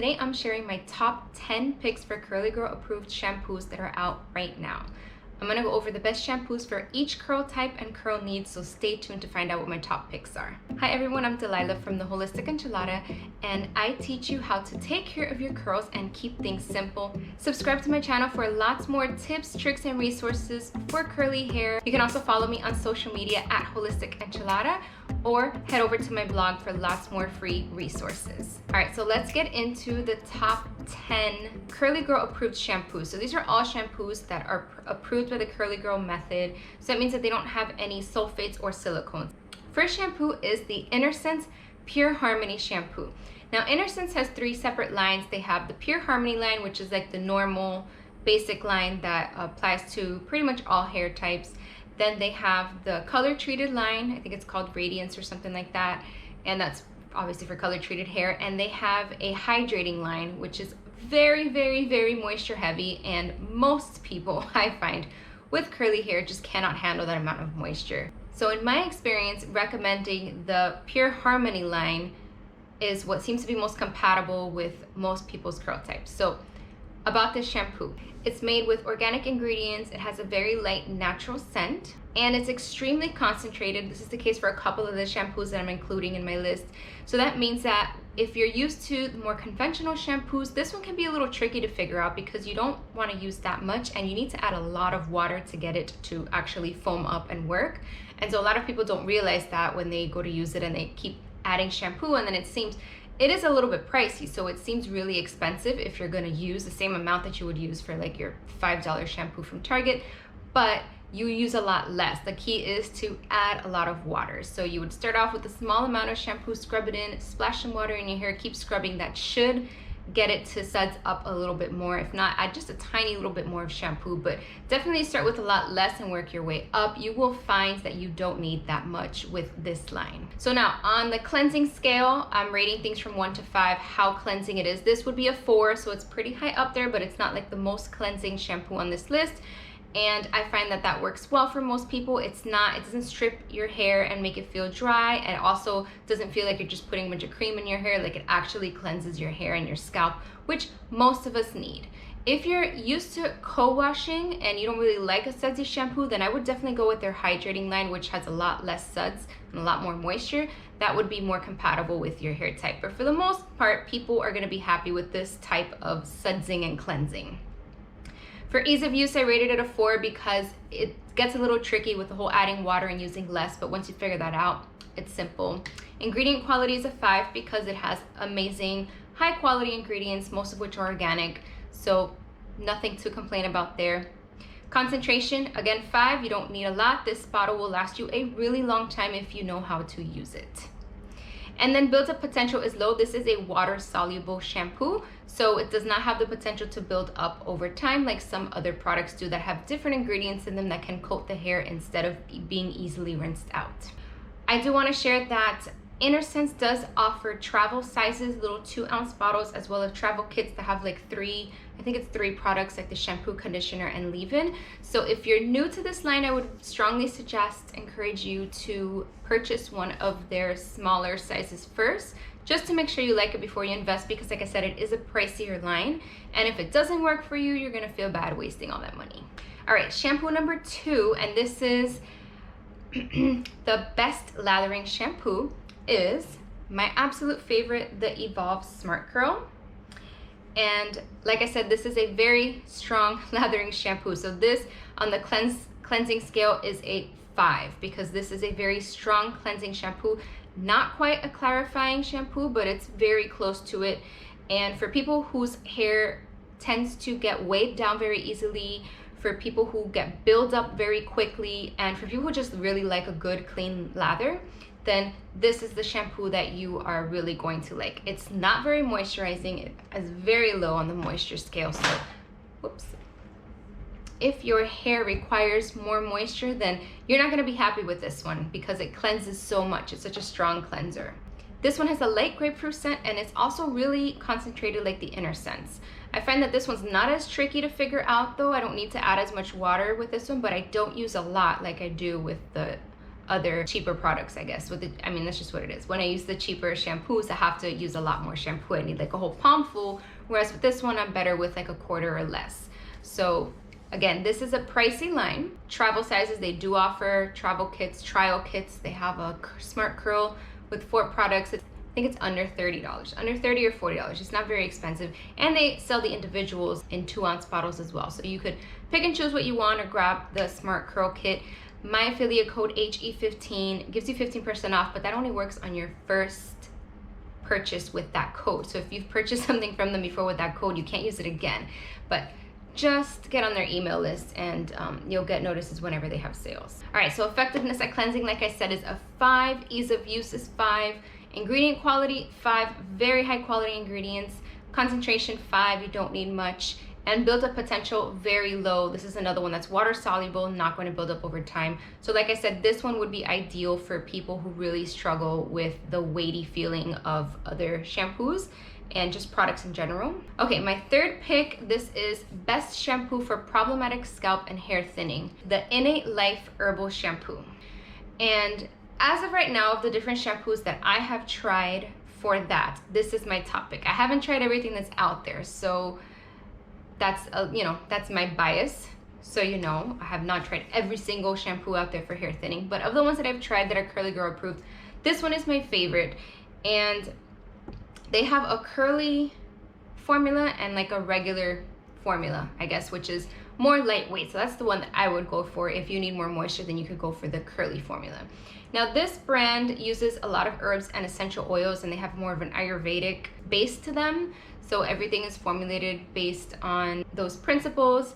today I'm sharing my top 10 picks for Curly Girl approved shampoos that are out right now. I'm gonna go over the best shampoos for each curl type and curl needs, so stay tuned to find out what my top picks are. Hi everyone, I'm Delilah from the Holistic Enchilada, and I teach you how to take care of your curls and keep things simple. Subscribe to my channel for lots more tips, tricks, and resources for curly hair. You can also follow me on social media at Holistic Enchilada, or head over to my blog for lots more free resources. All right, so let's get into the top 10 Curly Girl approved shampoos. So these are all shampoos that are approved by the Curly Girl method. So that means that they don't have any sulfates or silicones. First shampoo is the Innate Pure Harmony shampoo. Now Innate has 3 separate lines. They have the Pure Harmony line, which is like the normal basic line that applies to pretty much all hair types. Then they have the color treated line, I think it's called Radiance or something like that, and that's obviously for color treated hair. And they have a hydrating line, which is very, very, very moisture heavy, and most people I find with curly hair just cannot handle that amount of moisture. So in my experience, recommending the Pure Harmony line is what seems to be most compatible with most people's curl types. So about this shampoo, it's made with organic ingredients, it has a very light natural scent, and it's extremely concentrated. This is the case for a couple of the shampoos that I'm including in my list. So that means that if you're used to the more conventional shampoos, this one can be a little tricky to figure out because you don't want to use that much and you need to add a lot of water to get it to actually foam up and work. And so a lot of people don't realize that when they go to use it and they keep adding shampoo, and then it is a little bit pricey, so it seems really expensive if you're gonna use the same amount that you would use for like your $5 shampoo from Target, but you use a lot less. The key is to add a lot of water. So you would start off with a small amount of shampoo, scrub it in, splash some water in your hair, keep scrubbing. That should get it to suds up a little bit more. If not, add just a tiny little bit more of shampoo, but definitely start with a lot less and work your way up. You will find that you don't need that much with this line. So now on the cleansing scale, I'm rating things from 1 to 5, how cleansing it is. This would be a 4, so it's pretty high up there, but it's not like the most cleansing shampoo on this list. And I find that that works well for most people. It doesn't strip your hair and make it feel dry, and it also doesn't feel like you're just putting a bunch of cream in your hair. Like, it actually cleanses your hair and your scalp, which most of us need. If you're used to co-washing and you don't really like a sudsy shampoo, then I would definitely go with their hydrating line, which has a lot less suds and a lot more moisture. That would be more compatible with your hair type. But for the most part, people are gonna be happy with this type of sudsing and cleansing. For ease of use, I rated it a 4 because it gets a little tricky with the whole adding water and using less, but once you figure that out, it's simple. Ingredient quality is a 5 because it has amazing high quality ingredients, most of which are organic, so nothing to complain about there. Concentration, again 5, you don't need a lot. This bottle will last you a really long time if you know how to use it. And then build-up potential is low. This is a water-soluble shampoo, so it does not have the potential to build up over time like some other products do that have different ingredients in them that can coat the hair instead of being easily rinsed out. I do want to share that Innate does offer travel sizes, little 2-ounce bottles, as well as travel kits that have like 3 products, like the shampoo, conditioner, and leave-in. So if you're new to this line, I would strongly encourage you to purchase one of their smaller sizes first, just to make sure you like it before you invest, because like I said, it is a pricier line, and if it doesn't work for you, you're gonna feel bad wasting all that money. All right, shampoo number 2, and this is the best lathering shampoo, is my absolute favorite, the Evolve Smart Curl. And like I said, this is a very strong lathering shampoo. So this on the cleansing scale is a 5 because this is a very strong cleansing shampoo. Not quite a clarifying shampoo, but it's very close to it. And for people whose hair tends to get weighed down very easily, for people who get build up very quickly, and for people who just really like a good clean lather, then this is the shampoo that you are really going to like. It's not very moisturizing. It is very low on the moisture scale. So, whoops. If your hair requires more moisture, then you're not gonna be happy with this one because it cleanses so much. It's such a strong cleanser. This one has a light grapefruit scent, and it's also really concentrated like the inner scents. I find that this one's not as tricky to figure out though. I don't need to add as much water with this one, but I don't use a lot like I do with the other cheaper products, I guess. I mean, that's just what it is. When I use the cheaper shampoos, I have to use a lot more shampoo. I need like a whole palm full, whereas with this one, I'm better with like a quarter or less. So again, this is a pricey line. Travel sizes, they do offer travel kits, trial kits. They have a Smart Curl with 4 products. I think it's under $30, under $30 or $40. It's not very expensive. And they sell the individuals in 2-ounce bottles as well. So you could pick and choose what you want or grab the Smart Curl kit. My affiliate code HE15 gives you 15% off, but that only works on your first purchase with that code. So if you've purchased something from them before with that code, you can't use it again. But just get on their email list and you'll get notices whenever they have sales. All right, so effectiveness at cleansing, like I said, is a 5. Ease of use is 5. Ingredient quality, 5. Very high quality ingredients. Concentration, 5. You don't need much. And buildup potential, very low. This is another one that's water soluble, not going to build up over time. So like I said, this one would be ideal for people who really struggle with the weighty feeling of other shampoos and just products in general. Okay, my third pick, this is best shampoo for problematic scalp and hair thinning, the Innate Life Herbal Shampoo. And as of right now, of the different shampoos that I have tried for that, this is my top pick. I haven't tried everything that's out there, so that's that's my bias. So I have not tried every single shampoo out there for hair thinning, but of the ones that I've tried that are Curly Girl approved, this one is my favorite. And they have a curly formula and like a regular formula, I guess, which is more lightweight. So that's the one that I would go for. If you need more moisture, then you could go for the curly formula. Now this brand uses a lot of herbs and essential oils, and they have more of an Ayurvedic base to them. So everything is formulated based on those principles.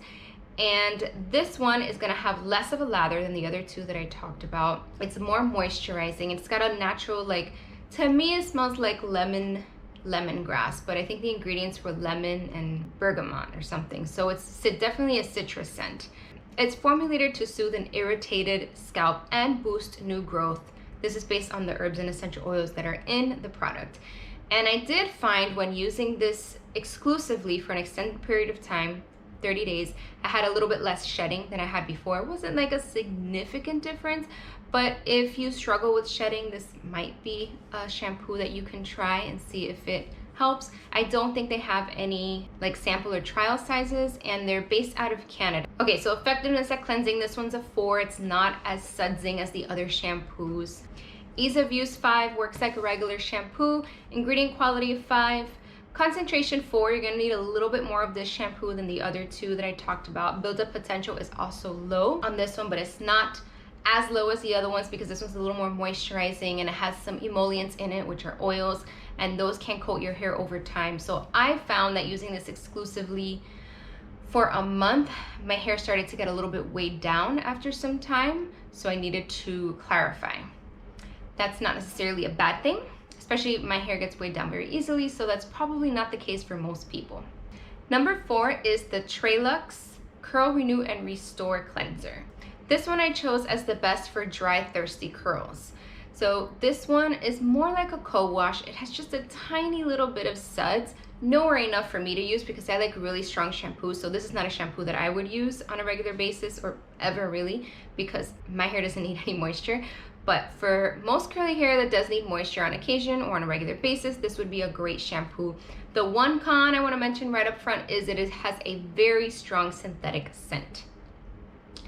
And this one is gonna have less of a lather than the other 2 that I talked about. It's more moisturizing. It's got a natural, like, to me it smells like lemongrass, but I think the ingredients were lemon and bergamot or something. So it's definitely a citrus scent. It's formulated to soothe an irritated scalp and boost new growth. This is based on the herbs and essential oils that are in the product. And I did find when using this exclusively for an extended period of time, 30 days, I had a little bit less shedding than I had before. It wasn't like a significant difference, but if you struggle with shedding, this might be a shampoo that you can try and see if it helps. I don't think they have any like sample or trial sizes, and they're based out of Canada. Okay, so effectiveness at cleansing, this one's a 4. It's not as sudsing as the other shampoos. Ease of use, 5. Works like a regular shampoo. Ingredient quality, 5. Concentration, 4. You're gonna need a little bit more of this shampoo than the other 2 that I talked about. Buildup potential is also low on this one, but it's not as low as the other ones because this one's a little more moisturizing and it has some emollients in it, which are oils, and those can coat your hair over time. So I found that using this exclusively for a month, my hair started to get a little bit weighed down after some time, so I needed to clarify. That's not necessarily a bad thing, especially my hair gets weighed down very easily, so that's probably not the case for most people. Number 4 is the Treluxe Curl Renew and Restore Cleanser. This one I chose as the best for dry, thirsty curls. So this one is more like a co-wash. It has just a tiny little bit of suds, nowhere enough for me to use because I like really strong shampoos. So this is not a shampoo that I would use on a regular basis or ever really, because my hair doesn't need any moisture. But for most curly hair that does need moisture on occasion or on a regular basis, this would be a great shampoo. The one con I want to mention right up front is it has a very strong synthetic scent.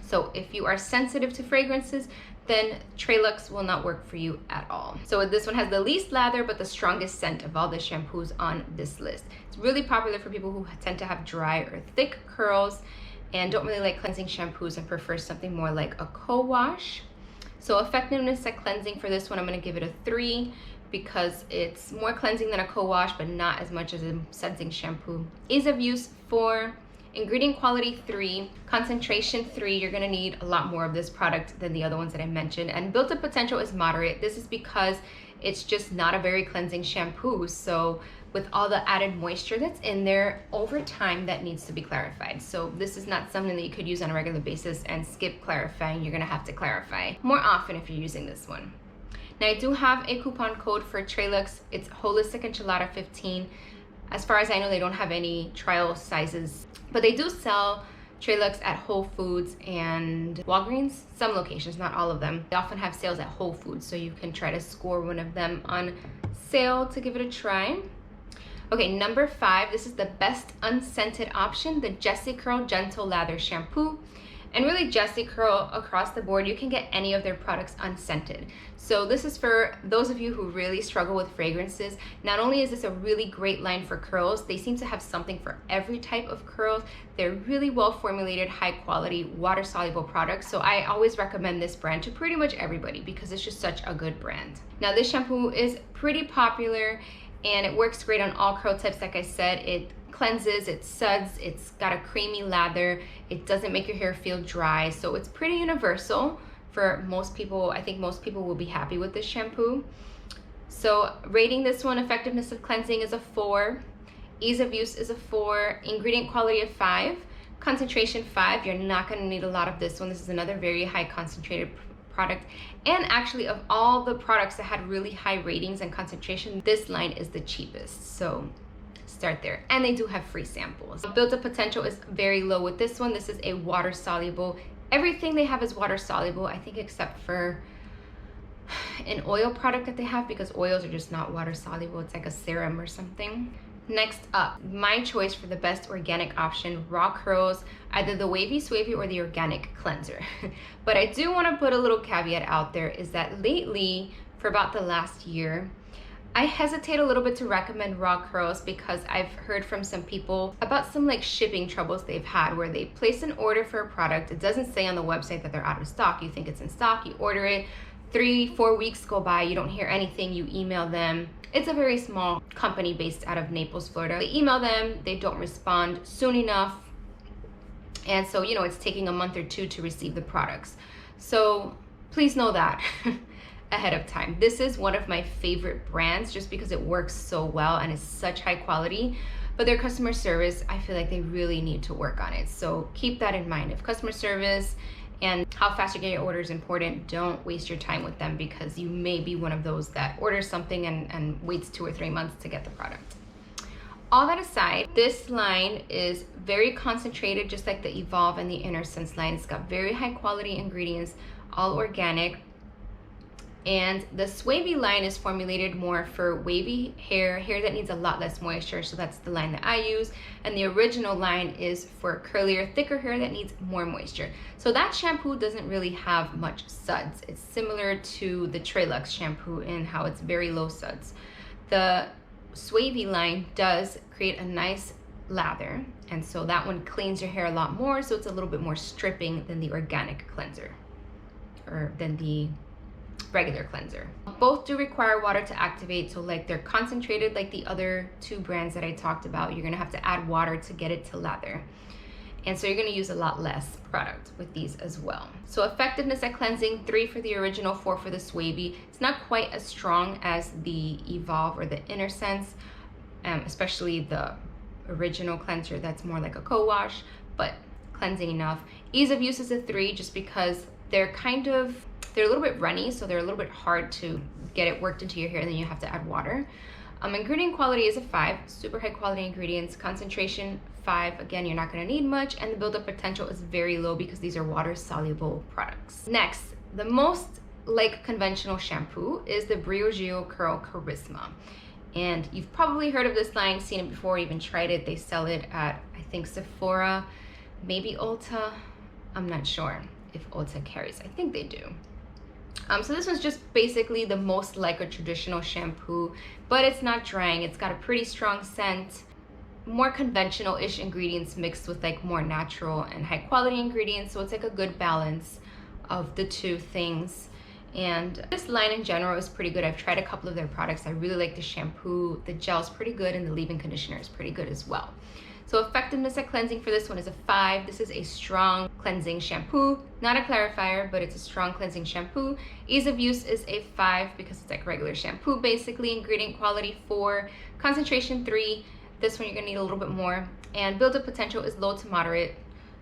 So if you are sensitive to fragrances, then Treluxe will not work for you at all. So this one has the least lather, but the strongest scent of all the shampoos on this list. It's really popular for people who tend to have dry or thick curls and don't really like cleansing shampoos and prefer something more like a co-wash. So effectiveness at cleansing for this one, I'm gonna give it a 3 because it's more cleansing than a co-wash, but not as much as a sudsing shampoo. Ease of use, 4. Ingredient quality, 3. Concentration, 3. You're gonna need a lot more of this product than the other ones that I mentioned. And built-up potential is moderate. This is because it's just not a very cleansing shampoo. So with all the added moisture that's in there, over time that needs to be clarified. So this is not something that you could use on a regular basis and skip clarifying. You're gonna have to clarify more often if you're using this one. Now I do have a coupon code for Treluxe. It's Holistic Enchilada 15. As far as I know, they don't have any trial sizes, but they do sell Treluxe at Whole Foods and Walgreens. Some locations, not all of them. They often have sales at Whole Foods, so you can try to score one of them on sale to give it a try. Okay, number 5, this is the best unscented option, the Curl Gentle Lather shampoo. And really Jessie Curl across the board, you can get any of their products unscented. So this is for those of you who really struggle with fragrances. Not only is this a really great line for curls, they seem to have something for every type of curls. They're really well formulated, high quality, water soluble products. So I always recommend this brand to pretty much everybody because it's just such a good brand. Now this shampoo is pretty popular and it works great on all curl types. Like I said, it cleanses, it suds, it's got a creamy lather, it doesn't make your hair feel dry, so it's pretty universal for most people. I think most people will be happy with this shampoo. So rating this one, effectiveness of cleansing is a 4, ease of use is a 4, ingredient quality of 5, concentration 5. You're not going to need a lot of this one. This is another very high concentrated product, and actually of all the products that had really high ratings and concentration, this line is the cheapest. So start there, and they do have free samples. Buildup potential is very low with this one. This is a water soluble. Everything they have is water soluble, I think, except for an oil product that they have, because oils are just not water soluble. It's like a serum or something. Next up, my choice for the best organic option, raw curls, either the wavy swavy or the organic cleanser. But I do want to put a little caveat out there, is that lately, for about the last year, I hesitate a little bit to recommend raw curls because I've heard from some people about some like shipping troubles they've had where they place an order for a product. It doesn't say on the website that they're out of stock. You think it's in stock, you order it, 3-4 weeks go by, you don't hear anything, you email them. It's a very small company based out of Naples, Florida. They email them, they don't respond soon enough. And so, you know, it's taking a month or 2 to receive the products. So please know that ahead of time. This is one of my favorite brands just because it works so well and is such high quality, but their customer service, I feel like they really need to work on it. So keep that in mind. If customer service and how fast you get your order is important, don't waste your time with them because you may be one of those that orders something and waits 2 or 3 months to get the product. All that aside, this line is very concentrated, just like the Evolve and the Inner Sense line. It's got very high quality ingredients, all organic. And the Swavy line is formulated more for wavy hair that needs a lot less moisture, so that's the line that I use. And the original line is for curlier, thicker hair that needs more moisture. So that shampoo doesn't really have much suds. It's similar to the Treluxe shampoo in how it's very low suds. The Swavy line does create a nice lather, and so that one cleans your hair a lot more, so it's a little bit more stripping than the organic cleanser, or than the regular cleanser. Both do require water to activate, so like they're concentrated like the other 2 brands that I talked about. You're gonna have to add water to get it to lather, and so you're gonna use a lot less product with these as well. So effectiveness at cleansing, 3 for the original, 4 for the Swavy. It's not quite as strong as the Evolve or the Inner Sense, especially the original cleanser that's more like a co-wash, but cleansing enough. Ease of use is a 3 just because they're a little bit runny, so they're a little bit hard to get it worked into your hair, and then you have to add water. Ingredient quality is a 5, super high quality ingredients. Concentration 5, again, you're not gonna need much, and the buildup potential is very low because these are water soluble products. Next, the most like conventional shampoo is the Briogeo Curl Charisma. And you've probably heard of this line, seen it before, even tried it. They sell it at, I think, Sephora, maybe Ulta. I'm not sure if Ulta carries, I think they do. So this one's just basically the most like a traditional shampoo, but it's not drying. It's got a pretty strong scent, more conventional-ish ingredients mixed with like more natural and high quality ingredients. So it's like a good balance of the 2 things. And this line in general is pretty good. I've tried a couple of their products. I really like the shampoo. The gel's pretty good, and the leave-in conditioner is pretty good as well. So effectiveness at cleansing for this one is a 5. This is a strong cleansing shampoo, not a clarifier, but it's a strong cleansing shampoo. Ease of use is a 5 because it's like regular shampoo basically. Ingredient quality 4, concentration 3. This one you're gonna need a little bit more. And buildup potential is low to moderate,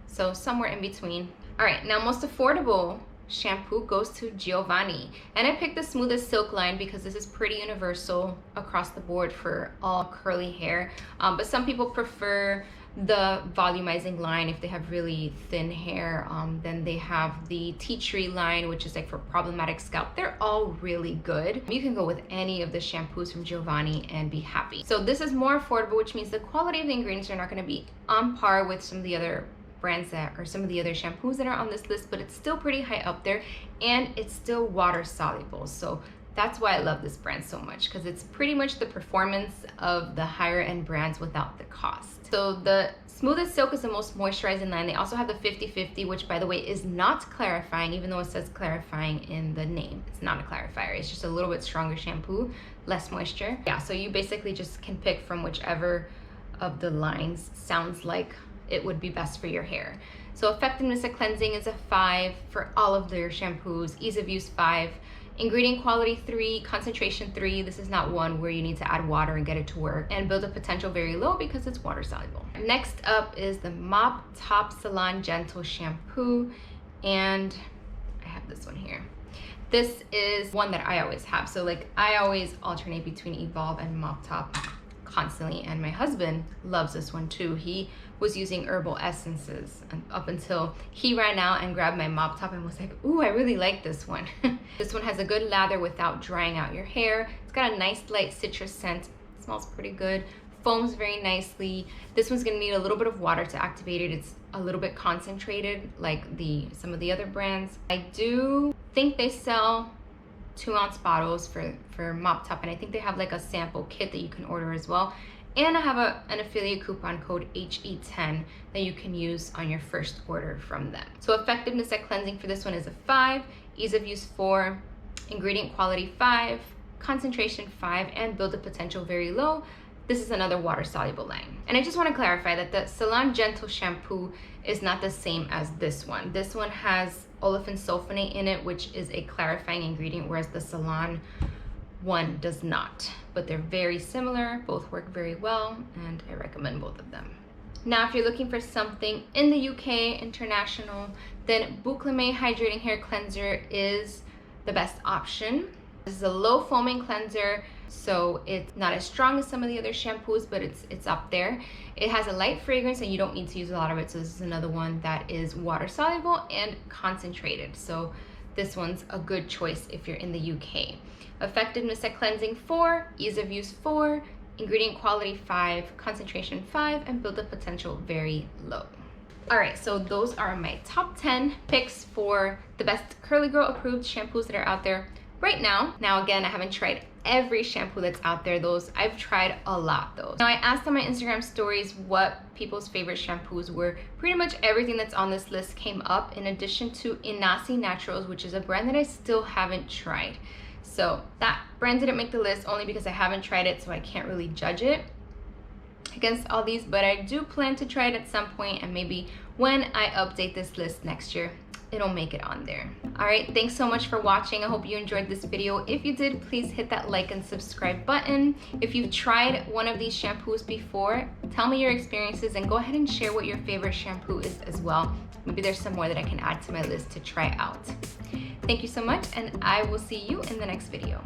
so somewhere in between. All right, now most affordable shampoo goes to Giovanni, and I picked the Smoothest Silk line because this is pretty universal across the board for all curly hair, but some people prefer the volumizing line if they have really thin hair. Then they have the tea tree line, which is like for problematic scalp. They're all really good. You can go with any of the shampoos from Giovanni and be happy. So this is more affordable, which means the quality of the ingredients are not going to be on par with some of the other brands that, or some of the other shampoos that are on this list, but it's still pretty high up there, and it's still water soluble. So that's why I love this brand so much, because it's pretty much the performance of the higher end brands without the cost. So the Smoothest Silk is the most moisturizing line. They also have the 50/50, which by the way is not clarifying, even though it says clarifying in the name. It's not a clarifier, it's just a little bit stronger shampoo, less moisture. Yeah, so you basically just can pick from whichever of the lines sounds like it would be best for your hair. So effectiveness of cleansing is a 5 for all of their shampoos, ease of use 5, ingredient quality 3, concentration 3. This is not one where you need to add water and get it to work, and build a potential very low because it's water soluble. Next up is the Moptop Salon Gentle Shampoo, and I have this one here. This is one that I always have. So like I always alternate between Evolve and Moptop constantly, and my husband loves this one too. He was using herbal essences up until he ran out and grabbed my Moptop and was like, ooh, I really like this one. This one has a good lather without drying out your hair. It's got a nice light citrus scent. It smells pretty good. Foams very nicely. This one's gonna need a little bit of water to activate it. It's a little bit concentrated like some of the other brands. I do think they sell 2-ounce bottles for Moptop, and I think they have like a sample kit that you can order as well. And I have an affiliate coupon code HE10 that you can use on your first order from them. So effectiveness at cleansing for this one is a 5, ease of use 4, ingredient quality 5, concentration 5, and build a potential very low. This is another water soluble line. And I just want to clarify that the Salon Gentle shampoo is not the same as this one. This one has olefin sulfonate in it, which is a clarifying ingredient, whereas the Salon one does not. But they're very similar, both work very well, and I recommend both of them. Now, if you're looking for something in the UK, international, then Bouclame Hydrating Hair Cleanser is the best option. This is a low foaming cleanser, so it's not as strong as some of the other shampoos, but it's up there. It has a light fragrance and you don't need to use a lot of it, so this is another one that is water soluble and concentrated. So this one's a good choice if you're in the UK. Effectiveness at cleansing 4, ease of use 4, ingredient quality 5, concentration 5, and build up potential very low. All right, so those are my top 10 picks for the best Curly Girl approved shampoos that are out there right now. Now again, I haven't tried every shampoo that's out there. I've tried a lot though. Now I asked on my Instagram stories what people's favorite shampoos were. Pretty much everything that's on this list came up, in addition to Innate Naturals, which is a brand that I still haven't tried. So that brand didn't make the list only because I haven't tried it, so I can't really judge it against all these, but I do plan to try it at some point, and maybe when I update this list next year, it'll make it on there. All right, thanks so much for watching. I hope you enjoyed this video. If you did, please hit that like and subscribe button. If you've tried one of these shampoos before, tell me your experiences and go ahead and share what your favorite shampoo is as well. Maybe there's some more that I can add to my list to try out. Thank you so much, and I will see you in the next video.